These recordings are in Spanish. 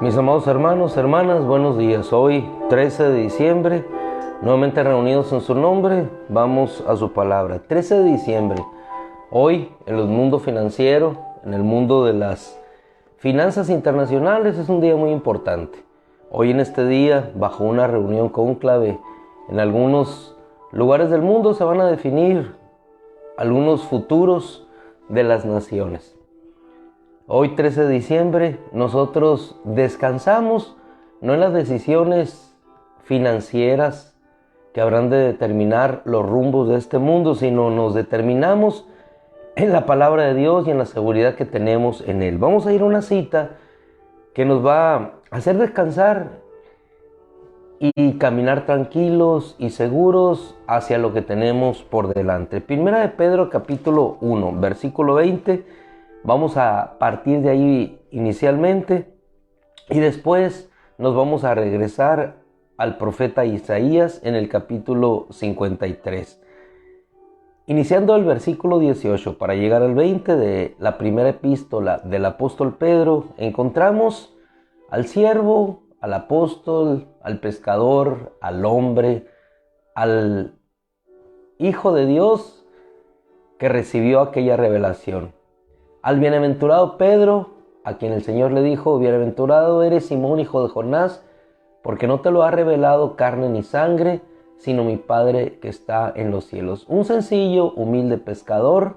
Mis amados hermanos, hermanas, buenos días. Hoy, 13 de diciembre, nuevamente reunidos en su nombre, vamos a su palabra. 13 de diciembre, hoy en el mundo financiero, en el mundo de las finanzas internacionales, es un día muy importante. Hoy en este día, bajo una reunión cónclave, en algunos lugares del mundo se van a definir algunos futuros de las naciones. Hoy 13 de diciembre nosotros descansamos no en las decisiones financieras que habrán de determinar los rumbos de este mundo, sino nos determinamos en la palabra de Dios y en la seguridad que tenemos en Él. Vamos a ir a una cita que nos va a hacer descansar y caminar tranquilos y seguros hacia lo que tenemos por delante. Primera de Pedro capítulo 1, versículo 20. Vamos a partir de ahí inicialmente y después nos vamos a regresar al profeta Isaías en el capítulo 53. Iniciando el versículo 18 para llegar al 20 de la primera epístola del apóstol Pedro, encontramos al siervo, al apóstol, al pescador, al hombre, al Hijo de Dios que recibió aquella revelación. Al bienaventurado Pedro, a quien el Señor le dijo: bienaventurado eres Simón, hijo de Jonás, porque no te lo ha revelado carne ni sangre, sino mi Padre que está en los cielos. Un sencillo, humilde pescador,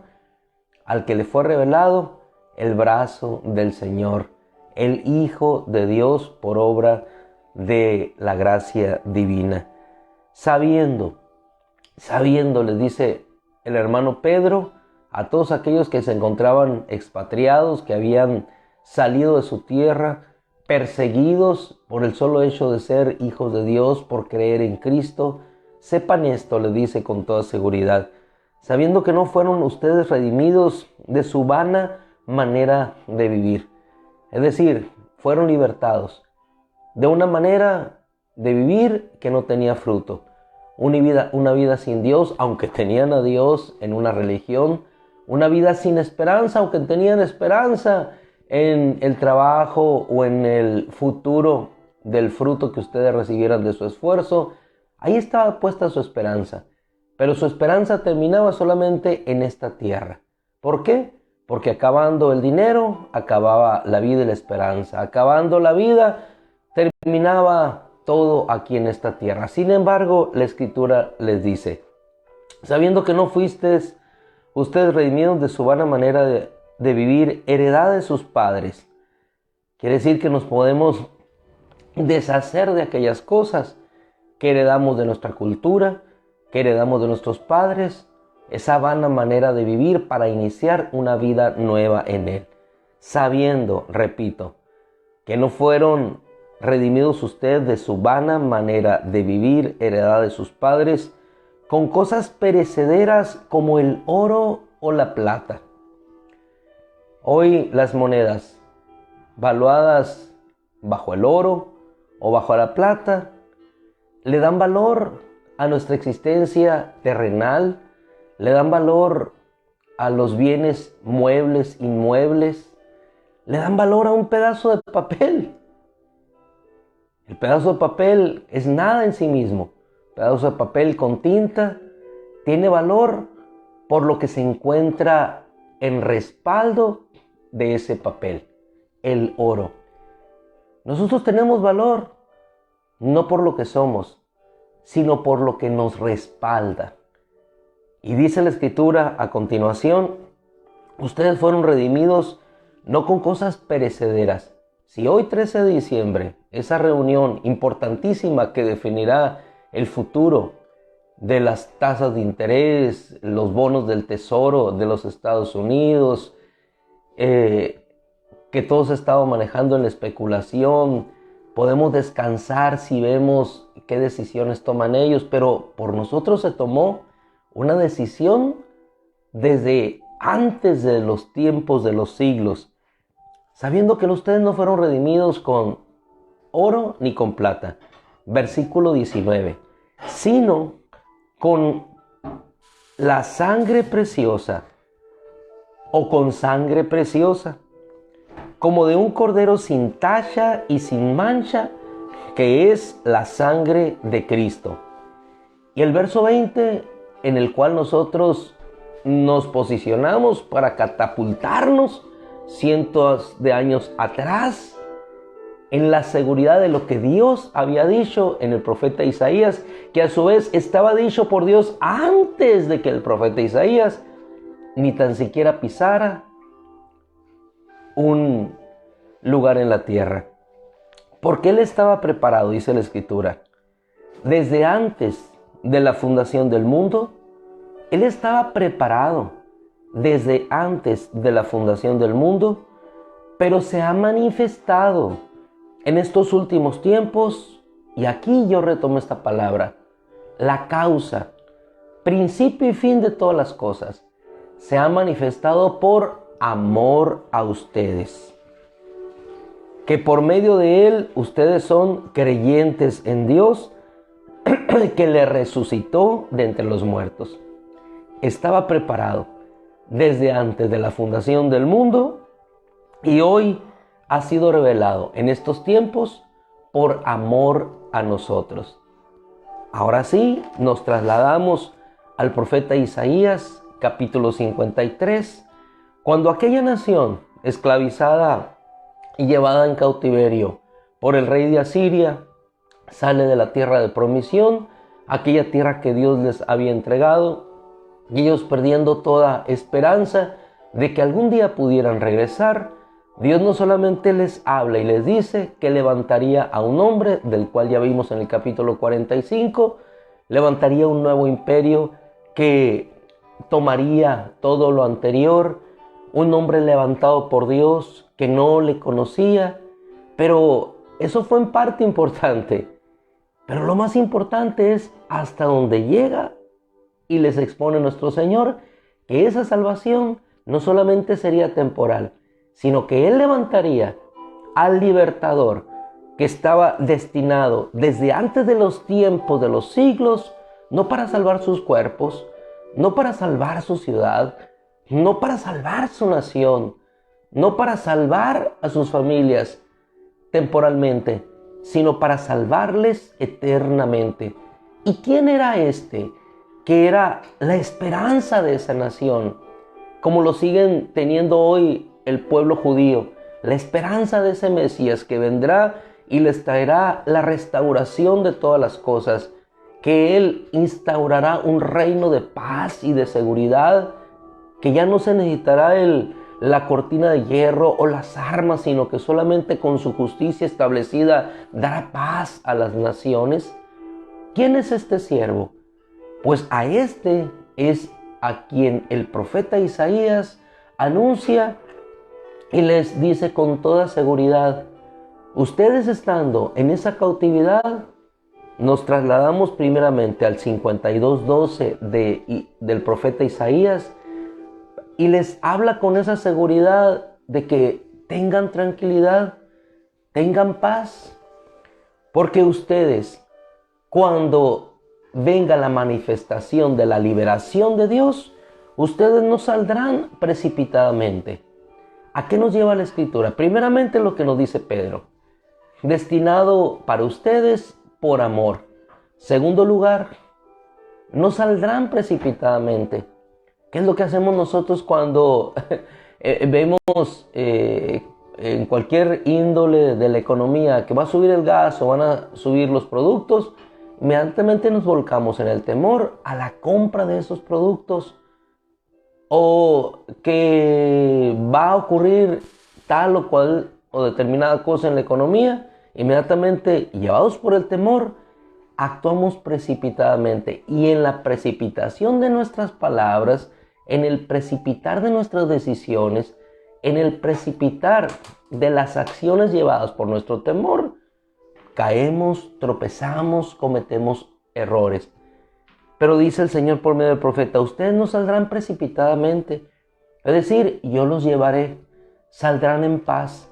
al que le fue revelado el brazo del Señor, el Hijo de Dios por obra de la gracia divina. Sabiendo, les dice el hermano Pedro, a todos aquellos que se encontraban expatriados, que habían salido de su tierra, perseguidos por el solo hecho de ser hijos de Dios, por creer en Cristo, sepan esto, les dice con toda seguridad, sabiendo que no fueron ustedes redimidos de su vana manera de vivir. Es decir, fueron libertados de una manera de vivir que no tenía fruto. Una vida sin Dios, aunque tenían a Dios en una religión. Una vida sin esperanza, aunque tenían esperanza en el trabajo o en el futuro del fruto que ustedes recibieran de su esfuerzo. Ahí estaba puesta su esperanza. Pero su esperanza terminaba solamente en esta tierra. ¿Por qué? Porque acabando el dinero, acababa la vida y la esperanza. Acabando la vida, terminaba todo aquí en esta tierra. Sin embargo, la Escritura les dice, sabiendo que no fuisteis ustedes redimidos de su vana manera de vivir, heredad de sus padres. Quiere decir que nos podemos deshacer de aquellas cosas que heredamos de nuestra cultura, que heredamos de nuestros padres, esa vana manera de vivir para iniciar una vida nueva en Él. Sabiendo, repito, que no fueron redimidos ustedes de su vana manera de vivir, heredad de sus padres, con cosas perecederas como el oro o la plata. Hoy las monedas valuadas bajo el oro o bajo la plata le dan valor a nuestra existencia terrenal, le dan valor a los bienes muebles, inmuebles, le dan valor a un pedazo de papel. El pedazo de papel es nada en sí mismo. Pedazo de papel con tinta tiene valor por lo que se encuentra en respaldo de ese papel, el oro. Nosotros tenemos valor no por lo que somos, sino por lo que nos respalda. Y dice la Escritura a continuación, ustedes fueron redimidos no con cosas perecederas. Si hoy 13 de diciembre, esa reunión importantísima que definirá el futuro de las tasas de interés, los bonos del tesoro de los Estados Unidos, que todo se ha estado manejando en la especulación, podemos descansar si vemos qué decisiones toman ellos, pero por nosotros se tomó una decisión desde antes de los tiempos de los siglos, sabiendo que ustedes no fueron redimidos con oro ni con plata. Versículo 19. Sino con la sangre preciosa o con sangre preciosa, como de un cordero sin tacha y sin mancha, que es la sangre de Cristo. Y el verso 20, en el cual nosotros nos posicionamos para catapultarnos cientos de años atrás, en la seguridad de lo que Dios había dicho en el profeta Isaías, que a su vez estaba dicho por Dios antes de que el profeta Isaías ni tan siquiera pisara un lugar en la tierra. Porque Él estaba preparado, dice la Escritura, desde antes de la fundación del mundo. Él estaba preparado desde antes de la fundación del mundo, pero se ha manifestado en estos últimos tiempos, y aquí yo retomo esta palabra, la causa, principio y fin de todas las cosas, se ha manifestado por amor a ustedes. Que por medio de Él ustedes son creyentes en Dios, que le resucitó de entre los muertos. Estaba preparado desde antes de la fundación del mundo y hoy ha sido revelado en estos tiempos por amor a nosotros. Ahora sí, nos trasladamos al profeta Isaías, capítulo 53, cuando aquella nación esclavizada y llevada en cautiverio por el rey de Asiria sale de la tierra de promisión, aquella tierra que Dios les había entregado, y ellos perdiendo toda esperanza de que algún día pudieran regresar, Dios no solamente les habla y les dice que levantaría a un hombre, del cual ya vimos en el capítulo 45, levantaría un nuevo imperio que tomaría todo lo anterior, un hombre levantado por Dios que no le conocía, pero eso fue en parte importante. Pero lo más importante es hasta donde llega y les expone nuestro Señor que esa salvación no solamente sería temporal, sino que Él levantaría al libertador que estaba destinado desde antes de los tiempos, de los siglos, no para salvar sus cuerpos, no para salvar su ciudad, no para salvar su nación, no para salvar a sus familias temporalmente, sino para salvarles eternamente. ¿Y quién era este? Que era la esperanza de esa nación, como lo siguen teniendo hoy el pueblo judío, la esperanza de ese Mesías que vendrá y les traerá la restauración de todas las cosas, que Él instaurará un reino de paz y de seguridad, que ya no se necesitará la cortina de hierro o las armas, sino que solamente con su justicia establecida dará paz a las naciones. ¿Quién es este siervo? Pues a este es a quien el profeta Isaías anuncia y les dice con toda seguridad: ustedes estando en esa cautividad, nos trasladamos primeramente al 52:12 del profeta Isaías, y les habla con esa seguridad de que tengan tranquilidad, tengan paz, porque ustedes, cuando venga la manifestación de la liberación de Dios, ustedes no saldrán precipitadamente. ¿A qué nos lleva la Escritura? Primeramente lo que nos dice Pedro: destinado para ustedes por amor. Segundo lugar, no saldrán precipitadamente. ¿Qué es lo que hacemos nosotros cuando vemos en cualquier índole de la economía que va a subir el gas o van a subir los productos? Inmediatamente nos volcamos en el temor a la compra de esos productos, o que va a ocurrir tal o cual o determinada cosa en la economía. Inmediatamente, llevados por el temor, actuamos precipitadamente, y en la precipitación de nuestras palabras, en el precipitar de nuestras decisiones, en el precipitar de las acciones llevadas por nuestro temor, caemos, tropezamos, cometemos errores. Pero dice el Señor por medio del profeta: ustedes no saldrán precipitadamente, es decir, yo los llevaré, saldrán en paz.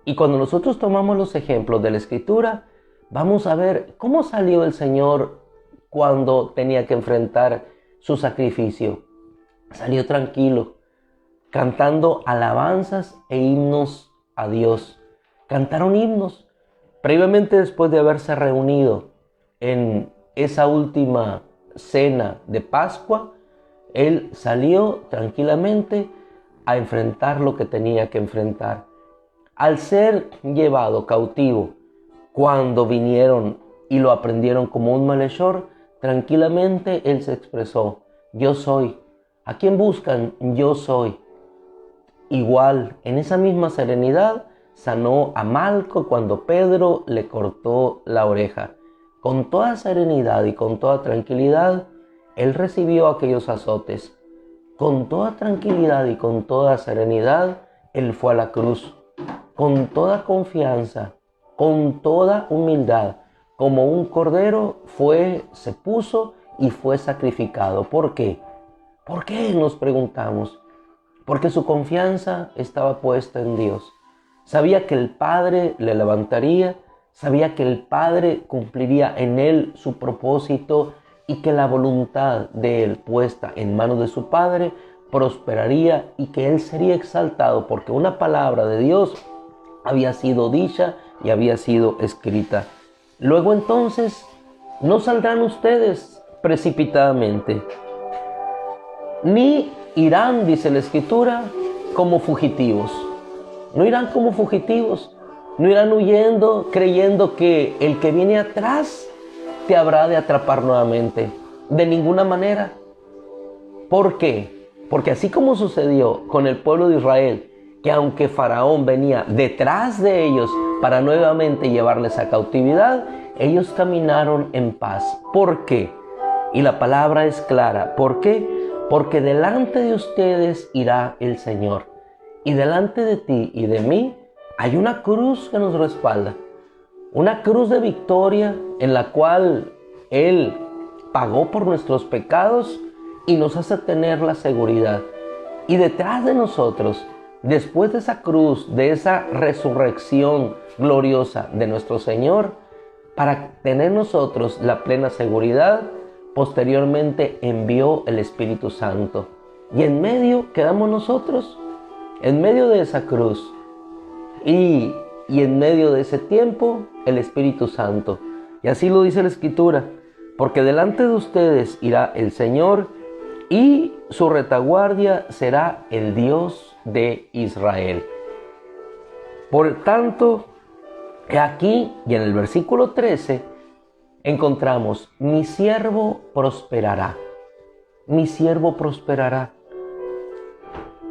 Y cuando nosotros tomamos los ejemplos de la Escritura, vamos a ver cómo salió el Señor cuando tenía que enfrentar su sacrificio. Salió tranquilo, cantando alabanzas e himnos a Dios, cantaron himnos. Previamente, después de haberse reunido en esa última cena de Pascua, él salió tranquilamente a enfrentar lo que tenía que enfrentar. Al ser llevado cautivo, cuando vinieron y lo aprendieron como un malhechor, tranquilamente él se expresó: yo soy. ¿A quién buscan? Yo soy. Igual, en esa misma serenidad, sanó a Malco cuando Pedro le cortó la oreja. Con toda serenidad y con toda tranquilidad, él recibió aquellos azotes. Con toda tranquilidad y con toda serenidad, él fue a la cruz. Con toda confianza, con toda humildad, como un cordero se puso y fue sacrificado. ¿Por qué? ¿Por qué? Nos preguntamos. Porque su confianza estaba puesta en Dios. Sabía que el Padre le levantaría, sabía que el Padre cumpliría en él su propósito y que la voluntad de él puesta en manos de su Padre prosperaría y que él sería exaltado porque una palabra de Dios había sido dicha y había sido escrita. Luego entonces, no saldrán ustedes precipitadamente, ni irán, dice la Escritura, como fugitivos. No irán como fugitivos, no irán huyendo creyendo que el que viene atrás te habrá de atrapar nuevamente. De ninguna manera. ¿Por qué? Porque así como sucedió con el pueblo de Israel, que aunque Faraón venía detrás de ellos para nuevamente llevarles a cautividad, ellos caminaron en paz. ¿Por qué? Y la palabra es clara. ¿Por qué? Porque delante de ustedes irá el Señor. Y delante de ti y de mí hay una cruz que nos respalda. Una cruz de victoria en la cual Él pagó por nuestros pecados y nos hace tener la seguridad. Y detrás de nosotros, después de esa cruz, de esa resurrección gloriosa de nuestro Señor, para tener nosotros la plena seguridad, posteriormente envió el Espíritu Santo. Y en medio quedamos nosotros, en medio de esa cruz. Y en medio de ese tiempo, el Espíritu Santo. Y así lo dice la Escritura. Porque delante de ustedes irá el Señor y su retaguardia será el Dios de Israel. Por tanto, aquí y en el versículo 13 encontramos: mi siervo prosperará. Mi siervo prosperará.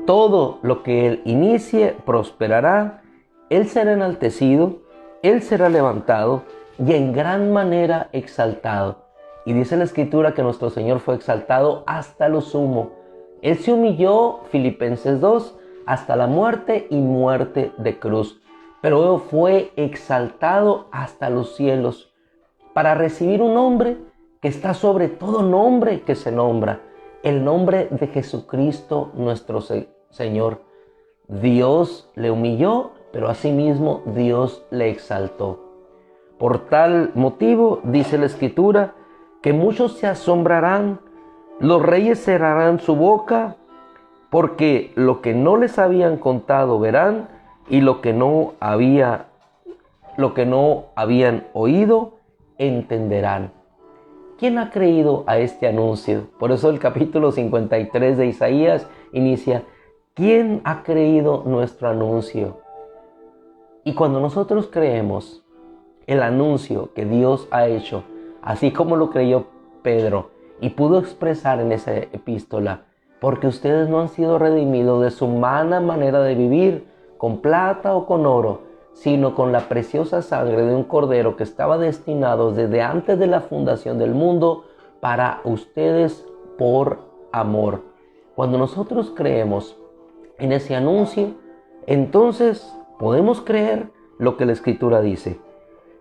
Todo lo que él inicie prosperará. Él será enaltecido, él será levantado y en gran manera exaltado. Y dice la Escritura que nuestro Señor fue exaltado hasta lo sumo. Él se humilló, Filipenses 2, hasta la muerte y muerte de cruz. Pero luego fue exaltado hasta los cielos para recibir un nombre que está sobre todo nombre que se nombra. El nombre de Jesucristo nuestro Señor. Dios le humilló, pero asimismo Dios le exaltó. Por tal motivo, dice la Escritura, que muchos se asombrarán, los reyes cerrarán su boca, porque lo que no les habían contado verán, y lo que no habían oído entenderán. ¿Quién ha creído a este anuncio? Por eso el capítulo 53 de Isaías inicia: ¿quién ha creído nuestro anuncio? Y cuando nosotros creemos el anuncio que Dios ha hecho, así como lo creyó Pedro y pudo expresar en esa epístola: porque ustedes no han sido redimidos de su humana manera de vivir, con plata o con oro, sino con la preciosa sangre de un cordero que estaba destinado desde antes de la fundación del mundo para ustedes por amor. Cuando nosotros creemos en ese anuncio, entonces podemos creer lo que la Escritura dice,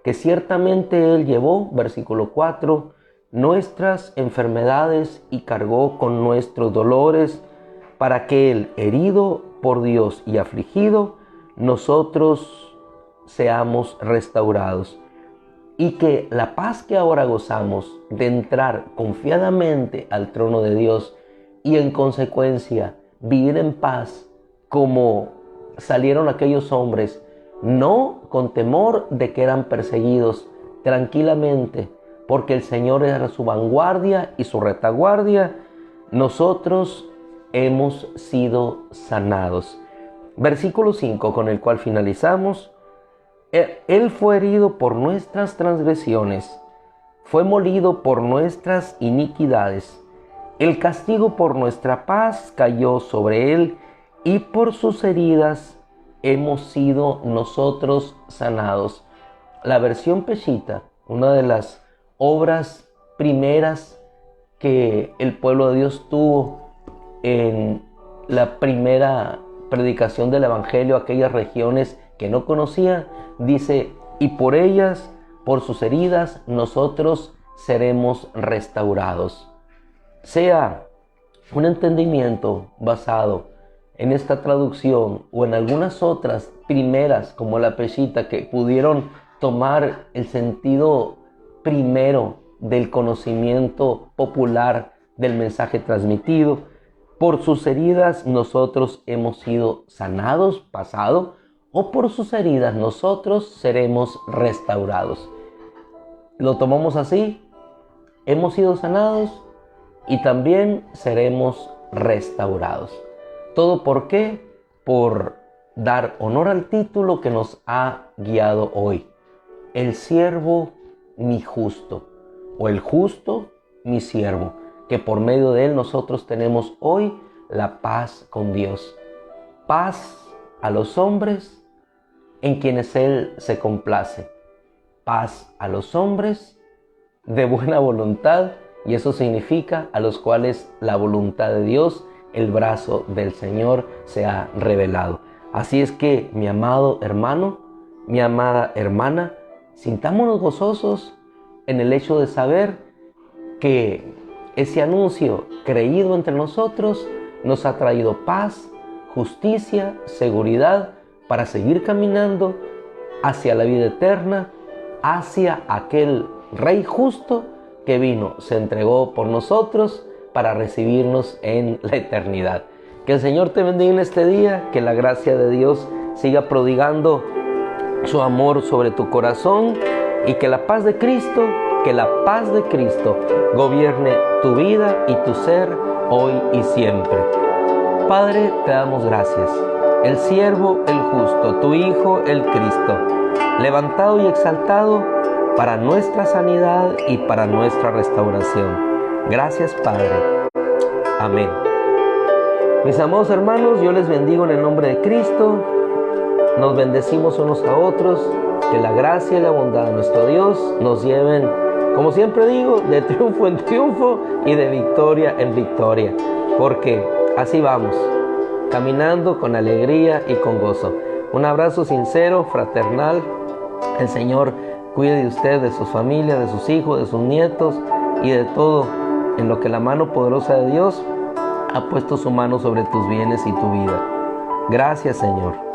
que ciertamente Él llevó, versículo 4, nuestras enfermedades y cargó con nuestros dolores, para que Él, herido por Dios y afligido, nosotros seamos restaurados. Y que la paz que ahora gozamos de entrar confiadamente al trono de Dios y en consecuencia vivir en paz como salieron aquellos hombres, no con temor de que eran perseguidos, tranquilamente, porque el Señor era su vanguardia y su retaguardia. Nosotros hemos sido sanados. Versículo 5, con el cual finalizamos. Él fue herido por nuestras transgresiones, fue molido por nuestras iniquidades. El castigo por nuestra paz cayó sobre él, y por sus heridas hemos sido nosotros sanados. La versión Peshitta, una de las obras primeras que el pueblo de Dios tuvo en la primera predicación del Evangelio a aquellas regiones que no conocía, dice: y por ellas, por sus heridas, nosotros seremos restaurados. Sea un entendimiento basado en esta traducción o en algunas otras primeras como la Peshitta, que pudieron tomar el sentido primero del conocimiento popular del mensaje transmitido. Por sus heridas nosotros hemos sido sanados, pasado, o por sus heridas nosotros seremos restaurados. Lo tomamos así: hemos sido sanados y también seremos restaurados. ¿Todo por qué? Por dar honor al título que nos ha guiado hoy: el siervo mi justo, o el justo mi siervo, que por medio de él nosotros tenemos hoy la paz con Dios. Paz a los hombres en quienes él se complace. Paz a los hombres de buena voluntad, y eso significa a los cuales la voluntad de Dios, el brazo del Señor, se ha revelado. Así es que, mi amado hermano, mi amada hermana, sintámonos gozosos en el hecho de saber que ese anuncio creído entre nosotros nos ha traído paz, justicia, seguridad para seguir caminando hacia la vida eterna, hacia aquel Rey justo que vino, se entregó por nosotros para recibirnos en la eternidad. Que el Señor te bendiga en este día, que la gracia de Dios siga prodigando su amor sobre tu corazón, y que la paz de Cristo, gobierne tu vida y tu ser hoy y siempre. Padre, te damos gracias. El siervo, el justo, tu Hijo, el Cristo, levantado y exaltado para nuestra sanidad y para nuestra restauración. Gracias, Padre. Amén. Mis amados hermanos, yo les bendigo en el nombre de Cristo. Nos bendecimos unos a otros. Que la gracia y la bondad de nuestro Dios nos lleven, como siempre digo, de triunfo en triunfo y de victoria en victoria. Porque así vamos, caminando con alegría y con gozo. Un abrazo sincero, fraternal. El Señor cuide de usted, de su familia, de sus hijos, de sus nietos y de todo en lo que la mano poderosa de Dios ha puesto su mano sobre tus bienes y tu vida. Gracias, Señor.